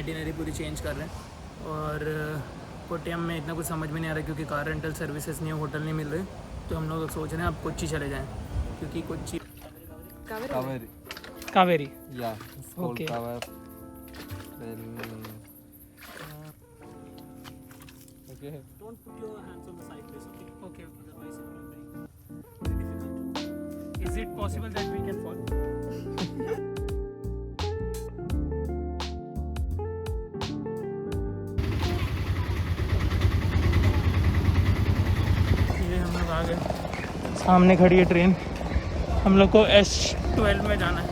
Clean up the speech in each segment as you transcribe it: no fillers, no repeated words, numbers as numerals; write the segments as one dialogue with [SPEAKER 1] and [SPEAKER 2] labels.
[SPEAKER 1] Itinerary पूरी change कर रहे हैं। और कोट्टयम में इतना कुछ समझ में नहीं आ रहा क्योंकि कार रेंटल सर्विसेज नहीं है, होटल नहीं मिल रहे, तो हम लोग सोच रहे हैं अब कोच्चि चले जाएं क्योंकि Kochi Kaveri
[SPEAKER 2] Yeah, it's called
[SPEAKER 1] Okay.
[SPEAKER 2] Kavar. Then okay.
[SPEAKER 1] Don't put your hands on the side please. Okay, otherwise it will be very difficult. Is it possible that we can fall? ये हम लोग आ गए, सामने खड़ी है ट्रेन, हम लोग को S12 में जाना है।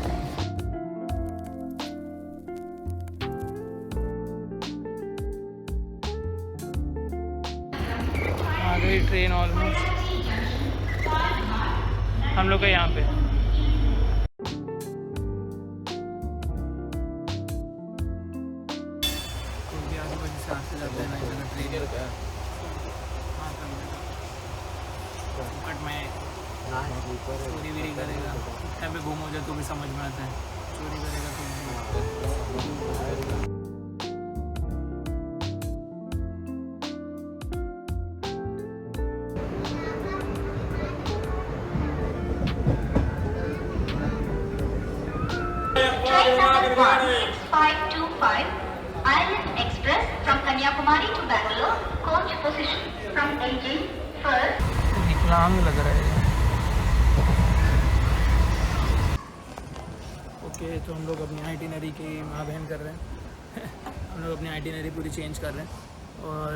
[SPEAKER 1] आ गई ट्रेन ऑलमोस्ट, हम लोग का यहाँ पे। चोरी वीरी करेगा, टाइम पे घूम हो जाए तो भी समझ में आता है, चोरी करेगा तो
[SPEAKER 3] Train number 1525, Island Express from Kanyakumari to Bangalore, coach position from engine first.
[SPEAKER 1] विकलांग लग रहा है। ओके, तो हम लोग अपनी आइटिनरी की माँ बहन कर रहे हैं हम लोग अपनी आइटिनरी पूरी चेंज कर रहे हैं। और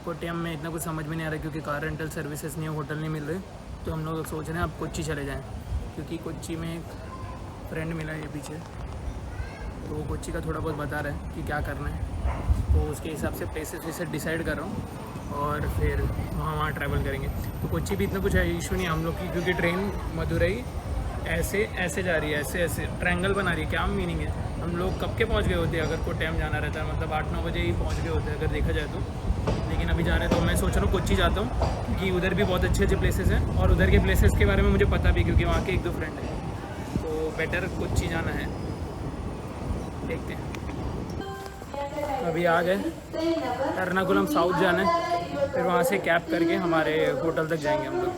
[SPEAKER 1] कोट्टयम में इतना कुछ समझ में नहीं आ रहा क्योंकि कार रेंटल सर्विसेज नहीं है, होटल नहीं मिल रहे, तो हम लोग सोच रहे हैं अब कोच्चि चले जाएं क्योंकि कोच्चि में एक फ्रेंड मिला है ये पीछे, तो वो कोच्चि का थोड़ा बहुत बता रहा है कि क्या करना है, तो उसके हिसाब से प्लेसेस वैसे डिसाइड कर रहा हूँ और फिर वहाँ ट्रैवल करेंगे। तो कोच्चि भी इतना कुछ इशू नहीं है हम लोग की क्योंकि ट्रेन मदुरई ऐसे जा रही है, ऐसे ट्रायंगल बना रही है। क्या मीनिंग है, हम लोग कब के पहुँच गए होते अगर कोई टाइम जाना रहता है, मतलब 8-9 बजे ही पहुँच गए होते अगर देखा जाए तो, लेकिन अभी जा रहे हैं। तो मैं सोच रहा हूँ कोच्चि जाता हूँ क्योंकि उधर भी बहुत अच्छे अच्छे प्लेसेस हैं और उधर के प्लेसेस के बारे में मुझे पता भी क्योंकि वहाँ के 1-2 फ्रेंड हैं, तो बेटर कोच्चि जाना है, देखते हैं। अभी आ गए, एर्नाकुलम साउथ जाना है, फिर वहाँ से कैब करके हमारे होटल तक जाएंगे हम लोग।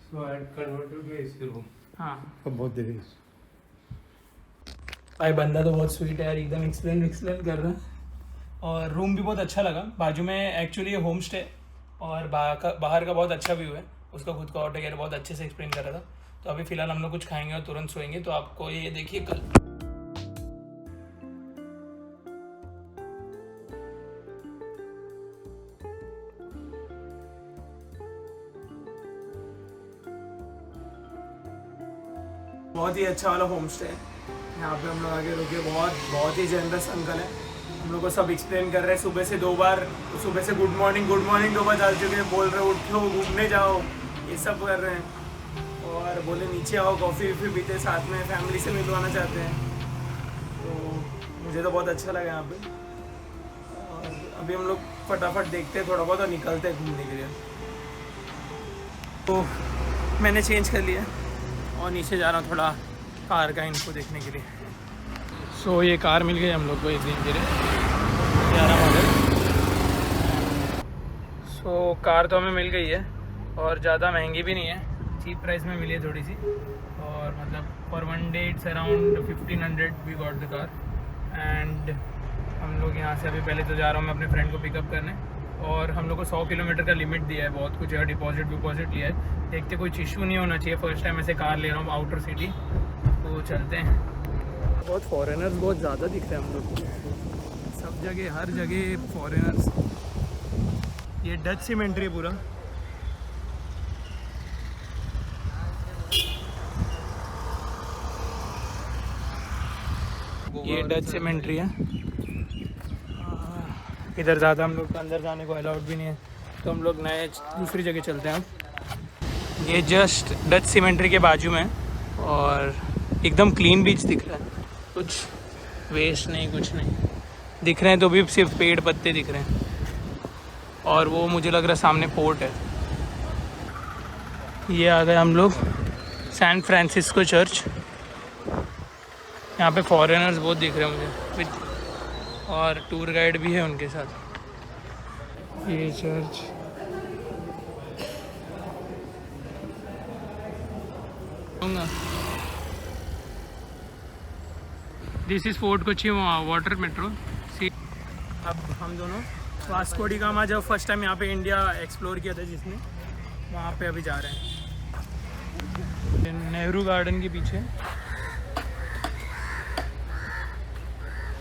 [SPEAKER 4] So I had converted to AC room.
[SPEAKER 1] हाँ
[SPEAKER 4] For both the days.
[SPEAKER 1] भाई बंदा तो बहुत स्वीट है यार, एकदम एक्सप्लेन कर रहा है और रूम भी बहुत अच्छा लगा। बाजू में एक्चुअली ये होम स्टे और बाहर का बहुत अच्छा व्यू है, उसका खुद का ऑटो गेयर बहुत अच्छे से एक्सप्लेन कर रहा था। तो अभी फ़िलहाल हम लोग कुछ खाएंगे और तुरंत सोएंगे, तो आपको ये देखिए कल बहुत ही अच्छा वाला होम स्टे है। यहाँ पे हम लोग आगे रुके, बहुत ही जनरस अंकल है, हम लोग को सब एक्सप्लेन कर रहे हैं। सुबह से गुड मॉर्निंग 2 बार डाल चुके हैं, बोल रहे उठो घूमने जाओ, ये सब कर रहे हैं और बोले नीचे आओ कॉफ़ी वफ़ी पीते साथ में, फैमिली से मिलवाना चाहते हैं। तो मुझे तो बहुत अच्छा लगा यहाँ पे। और अभी हम लोग फटाफट देखते हैं थोड़ा बहुत और निकलते हैं घूमने के लिए। तो मैंने चेंज कर लिया और नीचे जा रहा हूँ थोड़ा कार का इनको देखने के लिए। सो ये कार मिल गई हम लोग को एक दिन के लिए, 11 मॉडल। सो कार तो हमें मिल गई है और ज़्यादा महंगी भी नहीं है, चीप प्राइस में मिली है थोड़ी सी, और मतलब for 1 day it's around 1500 we got the car. And हम लोग यहाँ से अभी पहले तो जा रहा हूँ मैं अपने फ्रेंड को पिकअप करने, और हम लोग को 100 किलोमीटर का लिमिट दिया है, बहुत कुछ है, डिपॉजिट लिया है। देखते कुछ इशू नहीं होना चाहिए, फर्स्ट टाइम ऐसे कार ले रहा हूँ आउटर सिटी, तो चलते हैं। बहुत फॉरेनर्स बहुत ज़्यादा दिख रहे हैं हम लोग, सब जगह हर जगह फॉरेनर्स। ये डच सीमेंट्री पूरा, ये डच सीमेंट्री है। इधर ज़्यादा हम लोग अंदर जाने को अलाउड भी नहीं है, तो हम लोग नए दूसरी जगह चलते हैं अब। ये जस्ट डच सीमेंट्री के बाजू में और एकदम क्लीन बीच दिख रहा है, कुछ वेस्ट नहीं, कुछ नहीं दिख रहे हैं, तो भी सिर्फ पेड़ पत्ते दिख रहे हैं। और वो मुझे लग रहा है सामने पोर्ट है। ये आ गए हम लोग सैन फ्रांसिस्को चर्च। यहाँ पे फॉरेनर्स बहुत दिख रहे हैं मुझे विद, और टूर गाइड भी है उनके साथ। ये church this is Fort Kochi water metro. See अब हम दोनों वास्को डी गामा जब फर्स्ट टाइम यहाँ पे इंडिया एक्सप्लोर किया था जिसने, वहाँ पे अभी जा रहे हैं। नेहरू गार्डन के पीछे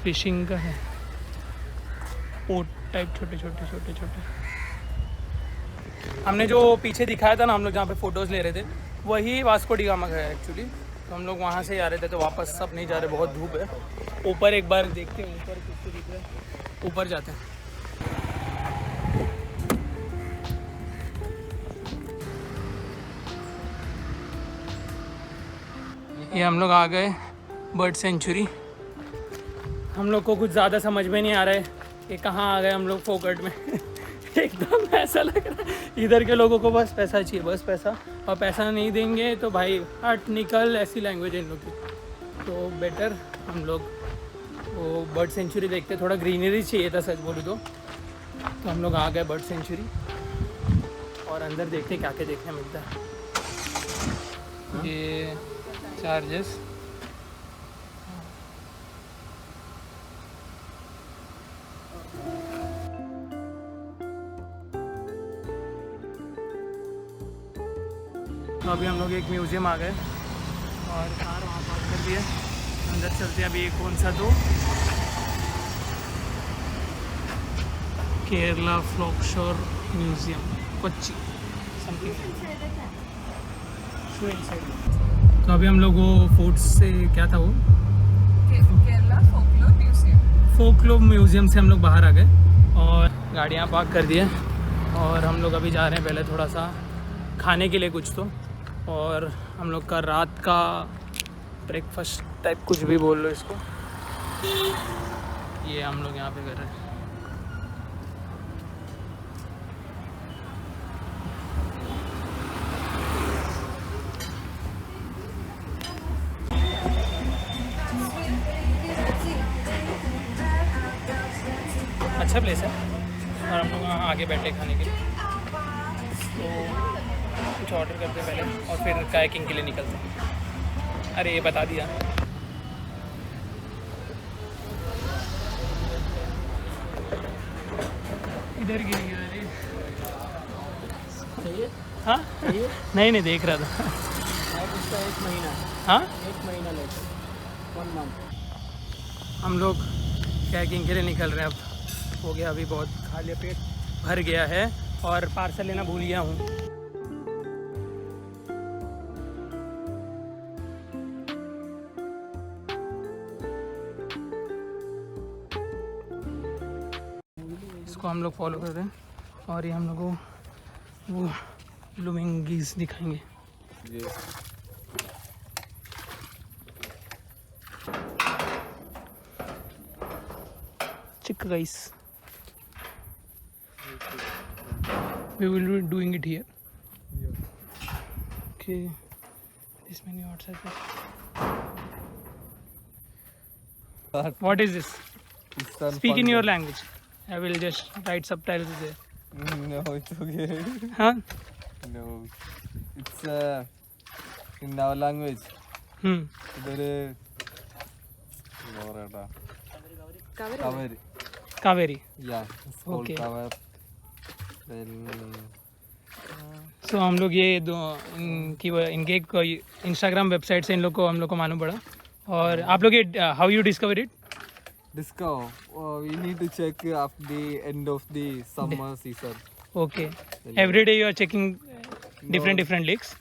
[SPEAKER 1] फिशिंग का है, पोर्ट टाइप छोटे छोटे। हमने जो पीछे दिखाया था ना, हम लोग जहाँ पे फ़ोटोज़ ले रहे थे, वही वास्को डी गामा का है एक्चुअली। तो हम लोग वहाँ से आ रहे थे, तो वापस सब नहीं जा रहे, बहुत धूप है। ऊपर एक बार देखते हैं, ऊपर कुछ दिख रहा है, ऊपर जाते हैं। ये हम लोग आ गए बर्ड सेंचुरी। हम लोग को कुछ ज़्यादा समझ में नहीं आ रहा है कि कहाँ आ गए हम लोग फोकट में। एकदम ऐसा लग रहा है इधर के लोगों को बस पैसा चाहिए, बस पैसा, और पैसा नहीं देंगे तो भाई हट निकल, ऐसी लैंग्वेज है इन लोग की। तो बेटर हम लोग वो बर्ड सेंचुरी देखते, थोड़ा ग्रीनरी चाहिए था सच बोलूँ तो हम लोग आ गए बर्ड सेंचुरी, और अंदर देखते क्या क्या देखने मिलता है। ये चार्जेस तो अभी हम लोग एक म्यूज़ियम आ गए और कार वहाँ पार्क कर दिया, अंदर चलते हैं। अभी ये कौन सा, तो केरला फ्लोकशोर म्यूज़ियम कोच्चि समथिंग। तो अभी हम लोग वो फोर्ट से, क्या था वो,
[SPEAKER 5] केरला फोकलोर
[SPEAKER 1] म्यूज़ियम से हम लोग बाहर आ गए और गाड़ियाँ पार्क कर दिए, और हम लोग अभी जा रहे हैं पहले थोड़ा सा खाने के लिए कुछ तो, और हम लोग का रात का ब्रेकफास्ट टाइप कुछ भी बोल लो इसको, ये हम लोग यहाँ पे कर रहे हैं। अच्छा प्लेस है, और हम लोग वहाँ आगे बैठे खाने के लिए। तो कुछ ऑर्डर करते हैं पहले और फिर कायाकिंग के लिए निकलते हैं। अरे ये बता दिया। इधर गिर गया। अरे हाँ नहीं देख रहा था।
[SPEAKER 6] उसका 1 महीना,
[SPEAKER 1] हाँ
[SPEAKER 6] 1 महीना लेट, 1 मंथ।
[SPEAKER 1] हम लोग कायाकिंग के लिए निकल रहे हैं। अब हो गया, अभी बहुत खा लिया, पेट भर गया है, और पार्सल लेना भूल गया हूँ। इसको हम लोग फॉलो कर रहे हैं, और ये हम लोग को वो फ्लेमिंगोज दिखाएंगे। चिक guys, we will be doing it here. Okay, this many outside. What is this? Speak in your language. I will just write subtitles there.
[SPEAKER 2] No, it's okay.
[SPEAKER 1] Huh?
[SPEAKER 2] No, it's in our language. ഇതൊരു എന്താ പറയട്ടാ, cover.
[SPEAKER 1] Kaveri.
[SPEAKER 2] Yeah, it's called
[SPEAKER 1] Okay.
[SPEAKER 2] cover. Then
[SPEAKER 1] So हम लोग ये दो इनके Instagram website से इन लोग को हम लोग को मालूम पड़ा। और आप लोग ये how you discover it?
[SPEAKER 2] discover. We need to check after the end of the summer season.
[SPEAKER 1] Okay. Every day you are checking different lakes.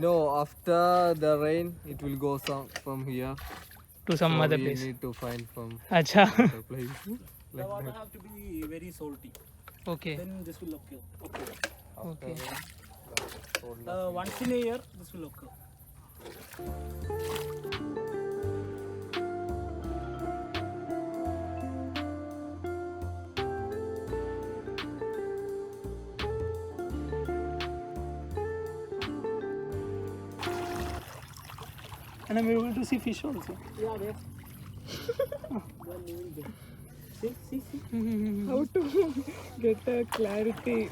[SPEAKER 2] No, after the rain, it will go some from here.
[SPEAKER 1] to some
[SPEAKER 2] So
[SPEAKER 1] other
[SPEAKER 2] we
[SPEAKER 1] place.
[SPEAKER 2] need to find from
[SPEAKER 1] अच्छा.
[SPEAKER 2] other place.
[SPEAKER 6] The water have to be very salty.
[SPEAKER 1] Okay.
[SPEAKER 6] Then this will occur. Okay.
[SPEAKER 1] Okay.
[SPEAKER 6] Once in a year, this will occur.
[SPEAKER 1] And I'm able to see fish also.
[SPEAKER 6] Yeah, there. They are living there. See.
[SPEAKER 5] How to get a clarity?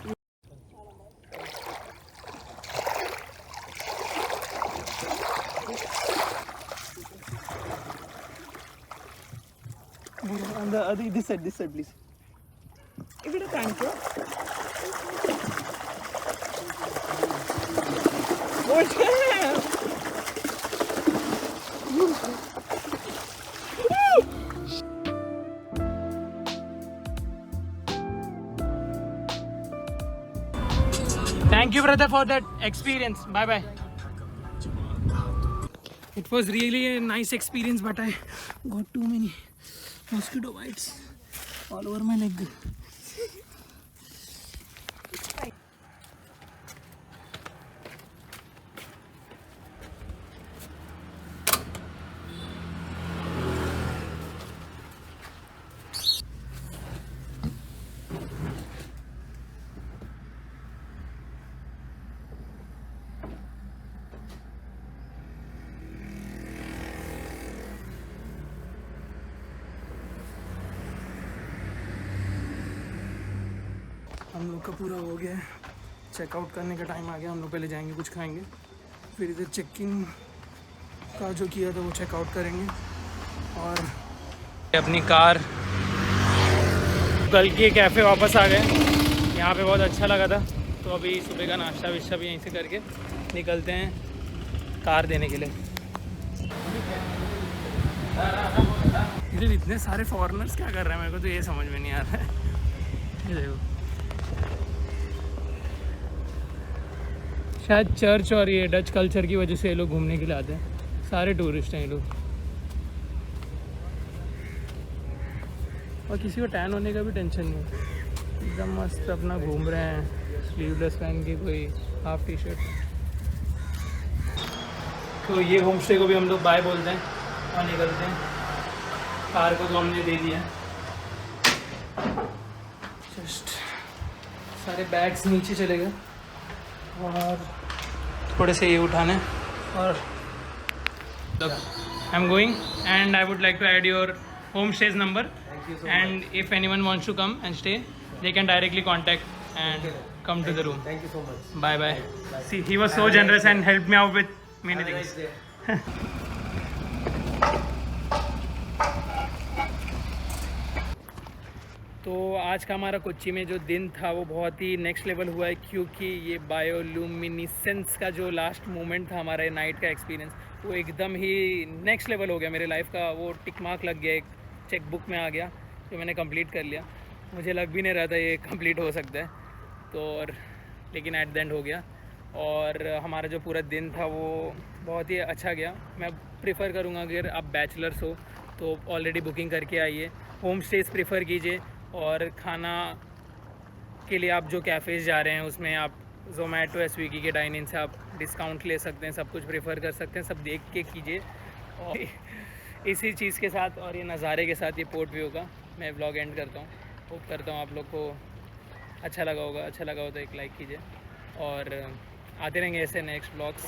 [SPEAKER 1] And the other this side please.
[SPEAKER 5] ഇവിടെ കാണിക്കോ?
[SPEAKER 1] Thank you, brother, for that experience. Bye bye. It was really a nice experience, but I got too many mosquito bites all over my leg. हम लोग का पूरा हो गया है, checkout करने का टाइम आ गया. हम लोग पहले जाएंगे, कुछ खाएंगे, फिर इधर चेकिंग का जो किया था वो चेकआउट करेंगे. और अपनी कार कल के कैफ़े वापस आ गए. यहाँ पे बहुत अच्छा लगा था, तो अभी सुबह का नाश्ता विश्ता भी यहीं से करके निकलते हैं कार देने के लिए. इधर इतने सारे फॉरेनर्स क्या कर रहे हैं, मेरे को तो ये समझ में नहीं आ रहा है. ये देखो, शायद चर्च और ये डच कल्चर की वजह से ये लोग घूमने के लिए आते हैं. सारे टूरिस्ट हैं ये लोग. और किसी को टैन होने का भी टेंशन नहीं, एकदम मस्त अपना घूम रहे हैं, स्लीवलेस पहन के, कोई हाफ टी शर्ट. तो ये होम स्टे को भी हम लोग बाय बोलते हैं और निकलते हैं. कार को तो हमने दे दिया. जस्ट सारे बैग्स नीचे चले गए और थोड़े से ये उठाने. और I am going and I would like to add your home stays number, and if anyone wants to come and stay, they can directly contact and come to the room.
[SPEAKER 6] Thank you so much.
[SPEAKER 1] Bye bye. See, he was so generous and helped me out with many things. तो आज का हमारा कोच्चि में जो दिन था वो बहुत ही नेक्स्ट लेवल हुआ है, क्योंकि ये बायोल्यूमिनिसेंस का जो लास्ट मोमेंट था हमारा नाइट का एक्सपीरियंस, वो एकदम ही नेक्स्ट लेवल हो गया मेरे लाइफ का. वो टिक मार्क लग गया, एक चेक बुक में आ गया, जो मैंने कंप्लीट कर लिया. मुझे लग भी नहीं रहा था ये कंप्लीट हो सकता है, तो और लेकिन एट द एंड हो गया. और हमारा जो पूरा दिन था वो बहुत ही अच्छा गया. मैं प्रेफर करूँगा अगर आप बैचलर्स हो तो ऑलरेडी बुकिंग करके आइए, होम स्टेज प्रेफर कीजिए. और खाना के लिए आप जो कैफ़ेज़ जा रहे हैं उसमें आप ज़ोमैटो या स्विगी के डाइन इन से आप डिस्काउंट ले सकते हैं, सब कुछ प्रेफर कर सकते हैं. सब देख के कीजिए. और इसी चीज़ के साथ और ये नज़ारे के साथ, ये पोर्ट व्यू का मैं व्लॉग एंड करता हूँ. होप करता हूँ आप लोग को अच्छा लगा होगा. अच्छा लगा हो तो एक लाइक कीजिए, और आते रहेंगे ऐसे नेक्स्ट व्लॉग्स.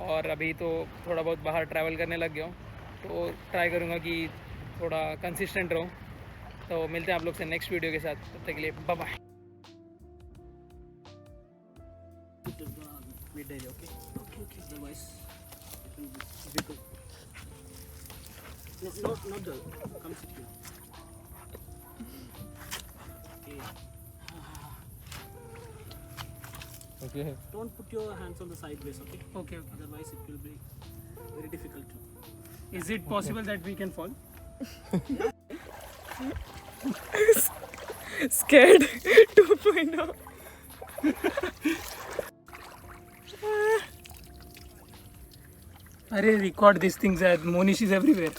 [SPEAKER 1] और अभी तो थोड़ा बहुत बाहर ट्रैवल करने लग गया हूँ, तो ट्राई करूँगा कि थोड़ा कंसिस्टेंट रहूँ. तो मिलते हैं आप लोग से नेक्स्ट वीडियो के साथ. तब तक के लिए bye bye.
[SPEAKER 6] Midday, okay? Okay. Otherwise, it will be difficult. No, not the. Come sit here. Okay.
[SPEAKER 2] Okay.
[SPEAKER 6] Don't put your hands on the sideways, okay?
[SPEAKER 1] Okay.
[SPEAKER 6] Otherwise, it will be very difficult.
[SPEAKER 1] Is it possible that we can fall?
[SPEAKER 5] Scared 2.0.
[SPEAKER 1] Arey, record these things. Monish is everywhere.